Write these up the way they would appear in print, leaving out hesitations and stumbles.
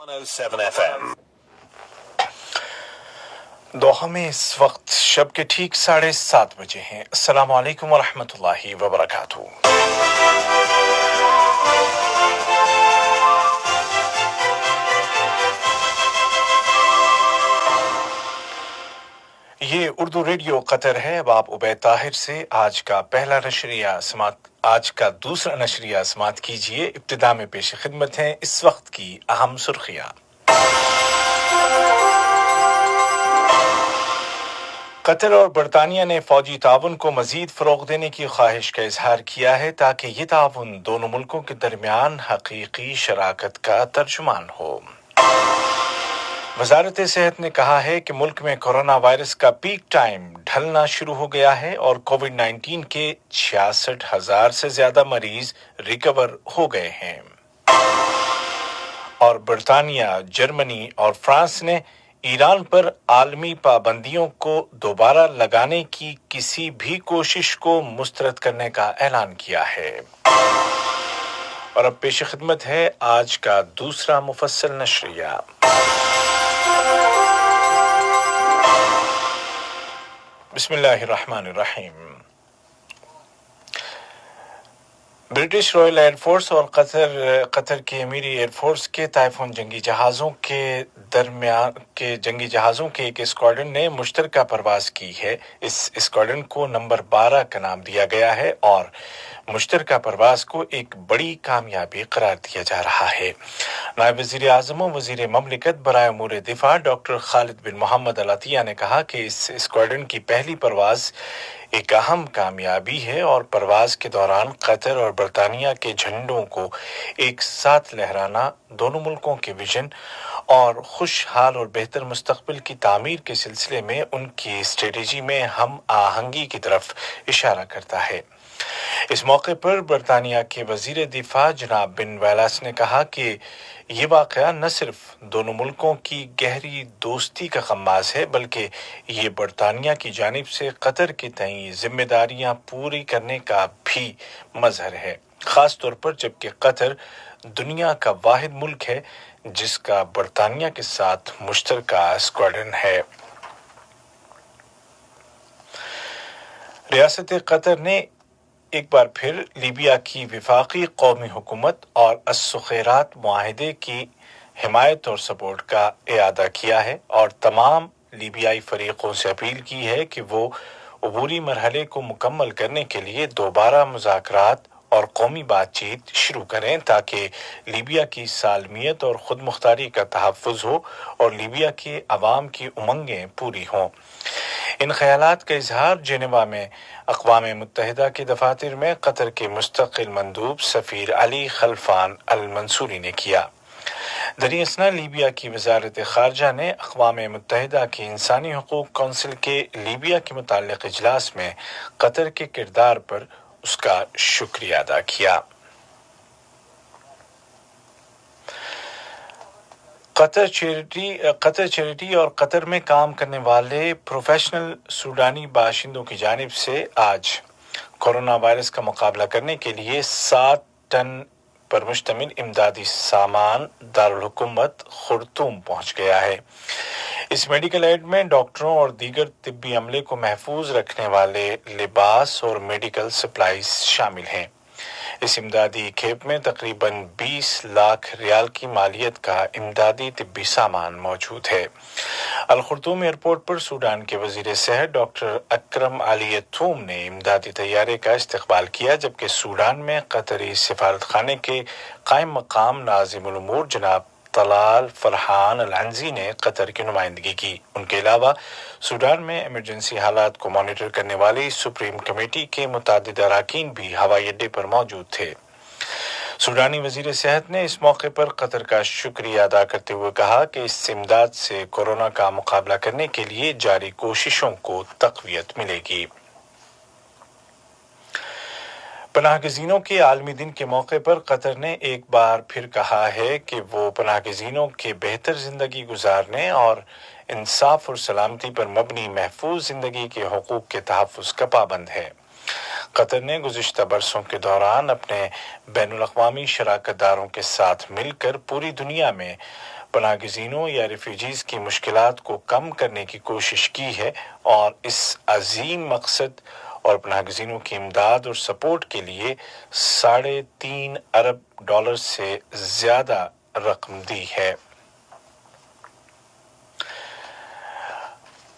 107 FM. दोहा में इस वक्त शब के ठीक 7:30 बजे हैं। अस्सलाम वालेकुम वरहमतुल्लाहि वबरकातुहू। ये उर्दू रेडियो कतर है। अब आप उबैद ताहिर से आज का दूसरा नशरिया समात कीजिए। इब्तिदा में पेश खिदमत हैं इस वक्त की अहम सुर्खियाँ। कतर और बरतानिया ने फौजी ताउन को मजीद फ़रोग़ देने की ख्वाहिश का इजहार किया है ताकि ये ताउन दोनों मुल्कों के दरमियान हकीकी शराकत का तर्जुमान हो। वज़ारत सेहत ने कहा है कि मुल्क में कोरोना वायरस का पीक टाइम ढलना शुरू हो गया है और कोविड-19 के 66,000 से ज़्यादा मरीज रिकवर हो गए हैं। और बरतानिया, जर्मनी और फ्रांस ने ईरान पर आलमी पाबंदियों को दोबारा लगाने की किसी भी कोशिश को मुस्तरद करने का ऐलान किया है। और अब पेश खिदमत है आज का दूसरा मुफस्सल नशरिया। बिस्मिल्लाहिर्रहमानिर्रहीम। ब्रिटिश रॉयल एयरफोर्स और कतर के अमीरी एयरफोर्स के टाइफून जंगी जहाज़ों के एक स्क्वाड्रन ने मुश्तरका परवाज़ की है। इस स्क्वाड्रन को नंबर 12 का नाम दिया गया है और मुश्तरका परवाज़ को एक बड़ी कामयाबी करार दिया जा रहा है। नायब वज़ीर आज़म व वज़ीर ममलिकत बराए उमूर दिफा डॉक्टर खालिद बिन मोहम्मद अल अतिया ने कहा कि इस स्क्वाड्रन की पहली परवाज़ एक अहम कामयाबी है और परवाज़ के दौरान कतर और बरतानिया के झंडों को एक साथ लहराना दोनों मुल्कों के विजन और खुशहाल और बेहतर मुस्तक़बिल की तामीर के सिलसिले में उनकी स्ट्रेटजी में हम आहंगी की तरफ इशारा करता है। इस मौके पर बरतानिया के वज़ीर दिफा जनाब बिन वेलास ने कहा कि ये वाक़या न सिर्फ दोनों मुल्कों की गहरी दोस्ती का ख़म्मास है बल्कि ये बरतानिया की जानिब से कतर के तय जिम्मेदारियां पूरी करने का भी मज़हर है, ख़ास तौर पर जबकि कतर दुनिया का वाहिद मुल्क है जिसका बरतानिया के साथ मुश्तरका स्क्वाड्रन है। रियासत कतर ने एक बार फिर लीबिया की विफाकी कौमी हुकूमत और अस्सुखैरात मुआहिदे की हिमायत और सपोर्ट का इआदा किया है और तमाम लीबियाई फरीकों से अपील की है कि वो अबूरी मरहले को मुकम्मल करने के लिए दोबारा मुज़ाकरात और कौमी बातचीत शुरू करें ताकि लीबिया की सालमियत और खुद मुख्तारी का तहफ़्फ़ुज़ हो और लीबिया के अवाम की उमंगें पूरी हों। इन ख़यालात का इजहार जेनेवा में अक़वाम मुत्तहिदा के दफ़ातर में कतर के मुस्तक़िल मंदूब सफ़ीर अली खलफान अल मंसूरी ने किया। दरियासना लीबिया की वज़ारत ख़ारजा ने अक़वाम मुत्तहिदा की इंसानी हुकूक़ कौंसिल के लीबिया के मुताल्लिक़ इजलास में कतर के किरदार पर उसका शुक्रिया अदा किया। कतर चैरिटी और कतर में काम करने वाले प्रोफेशनल सूडानी बाशिंदों की जानिब से आज कोरोना वायरस का मुकाबला करने के लिए 7 टन पर मुश्तमिल इमदादी सामान दारुल हुकूमत खुर्तूम पहुंच गया है। इस मेडिकल एड में डॉक्टरों और दीगर तिब्बी अमले को महफूज रखने वाले लिबास और मेडिकल सप्लाईज शामिल हैं। इस इमदादी खेप में तकरीबन 20 लाख रियाल की मालियत का इमदादी तिब्बी सामान मौजूद है। अल खुर्तूम एयरपोर्ट पर सूडान के वज़ीर सेहत डॉक्टर अकरम अली थूम ने इमदादी तैयारे का इस्तकबाल किया जबकि सूडान में कतरी सिफारत खाने के कायम मकाम नाज़िमुल उमूर जनाब तलाल फरहान अल-अंजी ने कतर की नुमाइंदगी की। उनके अलावा सूडान में इमरजेंसी हालात को मॉनिटर करने वाली सुप्रीम कमेटी के मुतादिद अरकान भी हवाई अड्डे पर मौजूद थे। सूडानी वज़ीर सेहत ने इस मौके पर कतर का शुक्रिया अदा करते हुए कहा कि इस इमदाद से कोरोना का मुकाबला करने के लिए जारी कोशिशों को तक़वियत मिलेगी। पनाहगज़ीनों के आलमी दिन के मौके पर कतर ने एक बार फिर कहा है कि वो पनाहगज़ीनों के बेहतर ज़िंदगी गुजारने और इंसाफ और सलामती पर मबनी महफूज ज़िंदगी के हुकूक़ के तहफ़्फ़ुज़ का पाबंद है। कतर ने गुज़िश्ता बरसों के दौरान अपने बैनुल अक़वामी शराकतदारों के साथ मिलकर पूरी दुनिया में पनाहगज़ीनों या रिफ्यूजीज़ की मुश्किलात को कम करने की कोशिश की है और इस अजीम मकसद और पनाहगज़ीनों की इमदाद और सपोर्ट के लिए $3.5 अरब से ज़्यादा रकम दी है।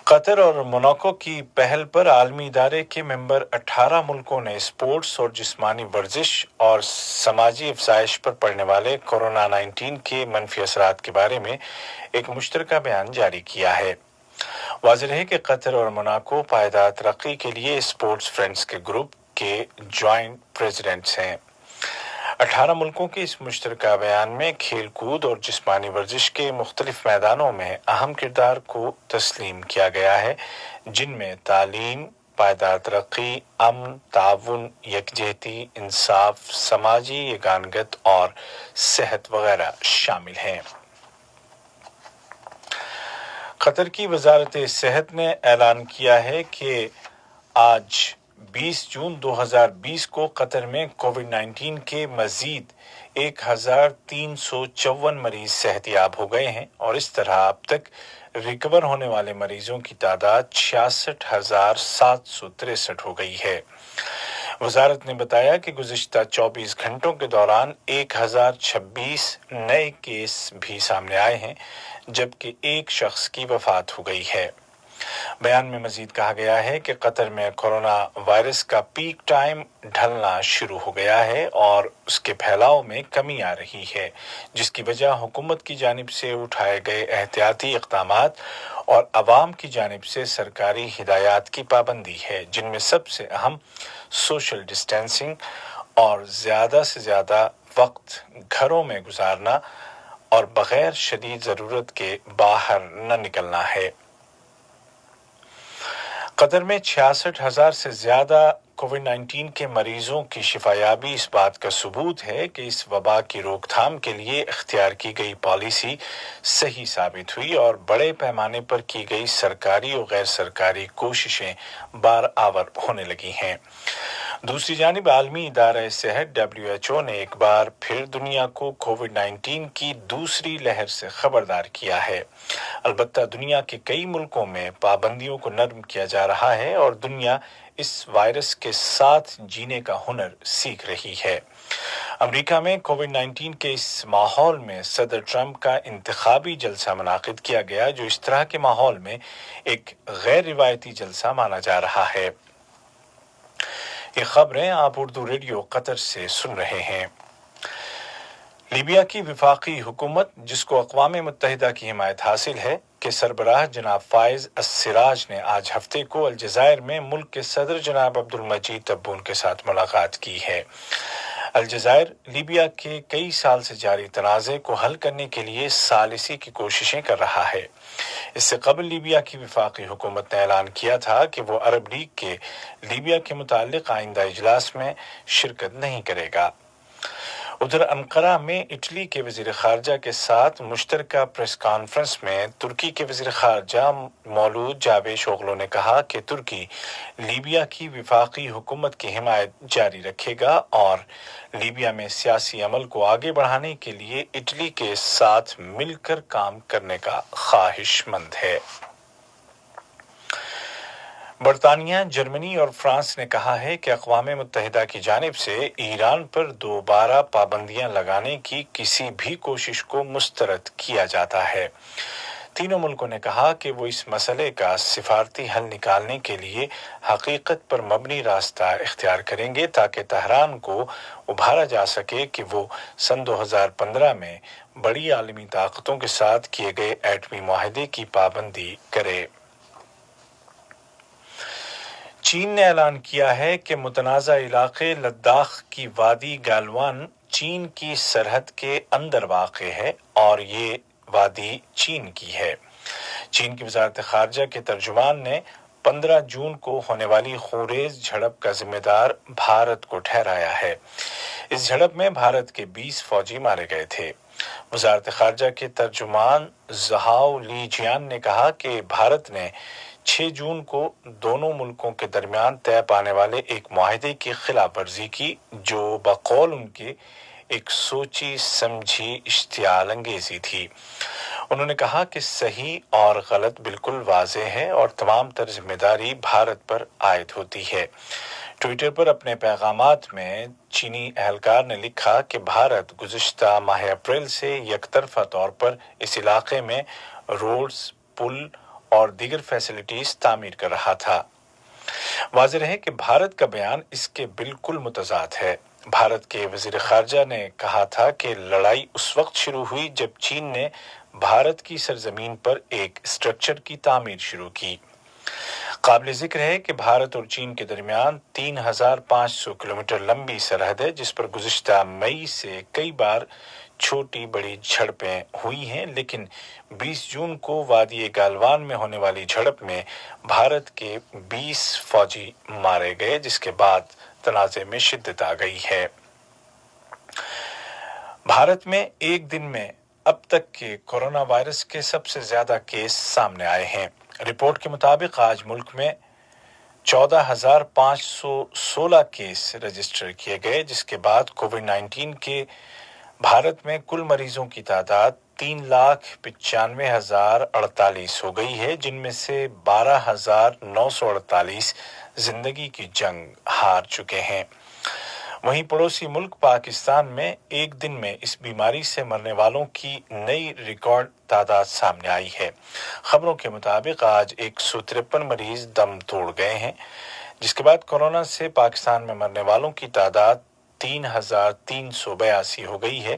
कतर और मोनाको की पहल पर आलमी इदारे के मेंबर 18 मुल्कों ने स्पोर्ट्स और जिस्मानी वर्जिश और समाजी अफजाइश पर पड़ने वाले कोरोना 19 के मनफी असरात के बारे में एक मुश्तरका बयान जारी किया है। वाज़ेह है कि कतर और मोनाको पायदार तरक्की के लिए स्पोर्ट्स फ्रेंड्स के ग्रुप के जॉइंट प्रेसिडेंट्स हैं। 18 मुल्कों के इस मुश्तरका बयान में खेल कूद और जिस्मानी वर्जिश के मुख्तलिफ मैदानों में अहम किरदार को तस्लीम किया गया है, जिनमें तालीम, पायदार तरक्की, अमन, ताउन, यकजहती, इंसाफ, समाजी यगानगत और सेहत वगैरह शामिल हैं। कतर की वजारत सेहत ने ऐलान किया है कि आज 20 जून 2020 को कतर में कोविड-19 के मजीद 1354 मरीज सेहतयाब हो गए हैं और इस तरह अब तक रिकवर होने वाले मरीजों की तादाद 66,763 हो गई है। वजारत ने बताया कि गुज़िश्ता 24 घंटों के दौरान 1026 नए केस भी सामने आए हैं, जबकि एक शख्स की वफात हो गई है। बयान में मजीद कहा गया है कि कतर में कोरोना वायरस का पीक टाइम ढलना शुरू हो गया है और उसके फैलाव में कमी आ रही है, जिसकी वजह हुकूमत की जानिब से उठाए गए एहतियाती इक़दामात और अवाम की जानिब से सरकारी हिदायत की पाबंदी है, जिनमें सबसे अहम सोशल डिस्टेंसिंग और ज़्यादा से ज़्यादा वक्त घरों में गुजारना और बग़ैर शदीद ज़रूरत के बाहर न निकलना है। कतर में 66,000 से ज़्यादा कोविड-19 के मरीजों की शिफायाबी इस बात का सबूत है कि इस वबा की रोकथाम के लिए इख्तियार की गई पॉलिसी सही साबित हुई और बड़े पैमाने पर की गई सरकारी और गैर सरकारी कोशिशें बारआवर होने लगी हैं। दूसरी जानिब आलमी इदारा सेहत WHO ने एक बार फिर दुनिया को कोविड-19 की दूसरी लहर से खबरदार किया है। अलबत्ता दुनिया के कई मुल्कों में पाबंदियों को नरम किया जा रहा है और दुनिया इस वायरस के साथ जीने का हुनर सीख रही है। अमेरिका में कोविड-19 के इस माहौल में सदर ट्रंप का इंतखाबी जलसा मुनाकिद किया गया, जो इस तरह के माहौल में एक गैर रिवायती जलसा माना जा रहा है। ये खबरें आप उर्दू रेडियो कतर से सुन रहे हैं। लीबिया की विफाकी हुकूमत, जिसको अक़वाम मुत्तहिदा की हिमायत हासिल है, के सरबराह जनाब फाइज अस्सिराज ने आज हफ्ते को अलजज़ायर में मुल्क के सदर जनाब अब्दुल मजीद तब्बून के साथ मुलाकात की है। अलजज़ायर लीबिया के कई साल से जारी तनाज़े को हल करने के लिए सालिसी की कोशिशें कर रहा है। इससे कबल लीबिया की विफाकी हुकूमत ने ऐलान किया था कि वो अरब लीग के लीबिया के मुताल्लिक़ आइंदा इजलास में शिरकत नहीं करेगा। उधर अंकारा में इटली के वज़ीर ख़ारजा के साथ मुश्तरका प्रेस कॉन्फ्रेंस में तुर्की के वज़ीर ख़ारजा मौलूद जावेश ओगलो ने कहा कि तुर्की लीबिया की विफाकी हुकूमत की हिमायत जारी रखेगा और लीबिया में सियासी अमल को आगे बढ़ाने के लिए इटली के साथ मिलकर काम करने का ख्वाहिशमंद है। बरतानिया, जर्मनी और फ्रांस ने कहा है कि अक़वाम मुत्तहिदा की जानिब से ईरान पर दोबारा पाबंदियां लगाने की किसी भी कोशिश को मुस्तरद किया जाता है। तीनों मुल्कों ने कहा कि वो इस मसले का सिफारती हल निकालने के लिए हकीकत पर मबनी रास्ता इख्तियार करेंगे, ताकि तहरान को उभारा जा सके कि वो सन 2015 में बड़ी आलमी ताकतों के साथ किए गए एटमी मुआहदे की पाबंदी करे। चीन ने ऐलान किया है कि मुतनाज़ा इलाके लद्दाख की वादी गालवान चीन की सरहद के अंदर वाक़ है और ये वादी चीन की है। चीन की वज़ारत ख़ारजा के तर्जुमान ने 15 जून को होने वाली ख़ूरेज़ झड़प का जिम्मेदार भारत को ठहराया है। इस झड़प में भारत के 20 फौजी मारे गए थे। वज़ारत ख़ारजा के तर्जुमान ज़हाओ लीजियान ने कहा कि भारत ने 6 जून को दोनों मुल्कों के दरमियान तय पाने वाले एक मुआहदे की खिलाफ वर्जी की, जो बकौल उनके एक सोची समझी इश्तियाल अंगेजी थी। انہوں نے کہا کہ صحیح اور غلط بالکل واضح ہے اور تمام تر ذمہ داری بھارت پر عائد ہوتی ہے۔ ٹویٹر پر اپنے پیغامات میں چینی اہلکار نے لکھا کہ بھارت گزشتہ ماہ اپریل سے یک طرفہ طور پر اس علاقے میں روڈز، پل اور دیگر فیسلٹیز تعمیر کر رہا تھا۔ واضح ہے کہ بھارت کا بیان اس کے بالکل متضاد ہے۔ بھارت کے وزیر خارجہ نے کہا تھا کہ لڑائی اس وقت شروع ہوئی جب چین نے بھارت کی سرزمین پر ایک اسٹرکچر کی تعمیر شروع کی۔ قابل ذکر ہے کہ بھارت اور چین کے درمیان 3,500 کلومیٹر لمبی سرحد ہے جس پر گزشتہ مئی سے کئی بار چھوٹی بڑی جھڑپیں ہوئی ہیں، لیکن 20 جون کو وادی گالوان میں ہونے والی جھڑپ میں بھارت کے 20 فوجی مارے گئے، جس کے بعد تنازع میں شدت آ گئی ہے۔ بھارت میں ایک دن میں اب تک کے کورونا وائرس کے سب سے زیادہ کیس سامنے آئے ہیں۔ رپورٹ کے مطابق آج ملک میں 14,516 کیس رجسٹر کیے گئے، جس کے بعد کووڈ-19 کے بھارت میں کل مریضوں کی تعداد 3,95,048 ہو گئی ہے، جن میں سے 12,948 زندگی کی جنگ ہار چکے ہیں۔ وہیں پڑوسی ملک پاکستان میں ایک دن میں اس بیماری سے مرنے والوں کی نئی ریکارڈ تعداد سامنے آئی ہے۔ خبروں کے مطابق آج 153 مریض دم توڑ گئے ہیں، جس کے بعد کورونا سے پاکستان میں مرنے والوں کی تعداد 3,382 ہو گئی ہے،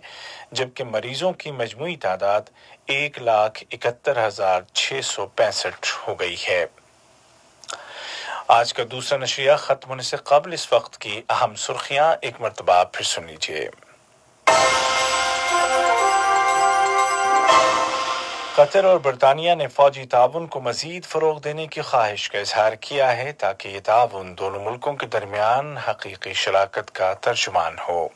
جبکہ مریضوں کی مجموعی تعداد 1,71,665 ہو گئی ہے۔ آج کا دوسرا نشریہ ختم ہونے سے قبل اس وقت کی اہم سرخیاں ایک مرتبہ پھر سن لیجیے۔ قطر اور برطانیہ نے فوجی تعاون کو مزید فروغ دینے کی خواہش کا اظہار کیا ہے تاکہ یہ تعاون دونوں ملکوں کے درمیان حقیقی شراکت کا ترجمان ہو۔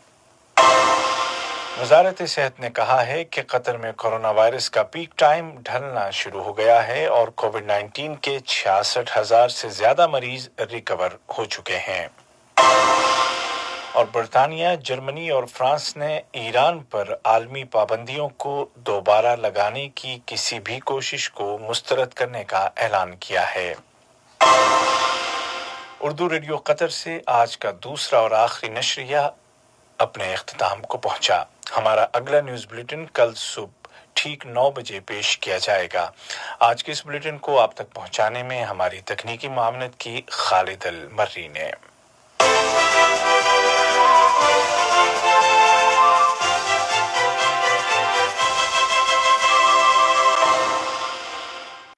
وزارت صحت نے کہا ہے کہ قطر میں کورونا وائرس کا پیک ٹائم ڈھلنا شروع ہو گیا ہے اور کووڈ-19 کے 66,000 سے زیادہ مریض ریکور ہو چکے ہیں۔ اور برطانیہ، جرمنی اور فرانس نے ایران پر عالمی پابندیوں کو دوبارہ لگانے کی کسی بھی کوشش کو مسترد کرنے کا اعلان کیا ہے۔ اردو ریڈیو قطر سے آج کا دوسرا اور آخری نشریہ اپنے اختتام کو پہنچا۔ ہمارا اگلا نیوز بلیٹن کل صبح ٹھیک 9 بجے پیش کیا جائے گا۔ آج کے اس بلیٹن کو آپ تک پہنچانے میں ہماری تکنیکی معاونت کی خالد المری نے۔